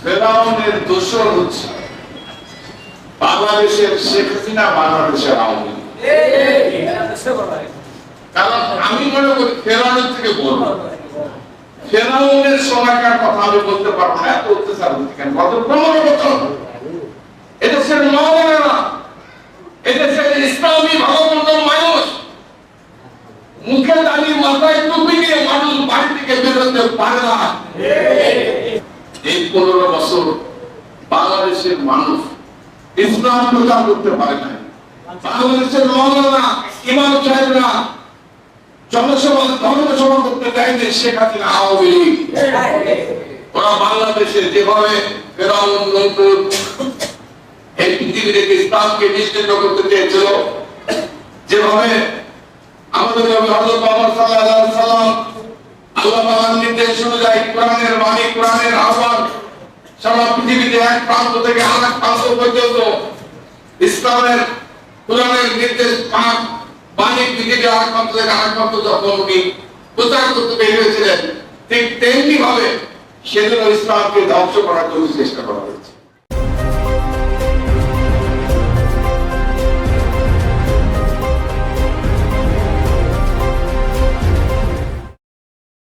ফেরাউনের দোষর হচ্ছে বাংলাদেশের শেখ হাসিনা, বাংলাদেশের আওয়ামী লীগ। কারণ আমি মনে করি ফেরাউনের থেকে বলবো, ফেরাউনের সময়কার কথা আমি বলতে পারবো না, এত অত্যাচার হচ্ছে কেন? গত 15 বছর এদেশের মাওলানা, এদেশের ইসলামী ভাবমূর্ত মানুষ মুখে দাঁড়িয়ে মাথায় টুপি দিয়ে মানুষ বাড়ি থেকে বেরোতে পারে না। এই 15 বছর বাংলাদেশের মানুষ ইসলাম প্রচার করতে পারে না। বাংলাদেশের মাওলানা, ইমাম সাহেবরা জনসভা, ধর্মসভা করতে দেয়নি শেখ হাসিনা, আওয়ামী লীগ। ওরা বাংলাদেশে যেভাবে ফেরাউন নমরুদ এই পৃথিবী থেকে ইসলামকে নিশ্চিত করতে চেয়েছিল, যেভাবে আমাদের নবী হযরত মুহাম্মদ সাল্লাল্লাহু আলাইহি ওয়াসাল্লাম আল্লাহ তাআলার নির্দেশ অনুযায়ী কোরআনের বাণী, কোরআনের আহ্বান সারা পৃথিবীতে এক প্রান্ত থেকে আরেক প্রান্ত পর্যন্ত ইসলামের কোরআনের নির্দেশ পাক বাণী পৃথিবীর আরেক প্রান্ত থেকে আরেক প্রান্ত যখন উনি প্রচার করতে বের হয়েছিলেন, ঠিক তেমনি ভাবে সেদিন ইসলামকে ধ্বংস করার জন্য চেষ্টা করা হয়েছে।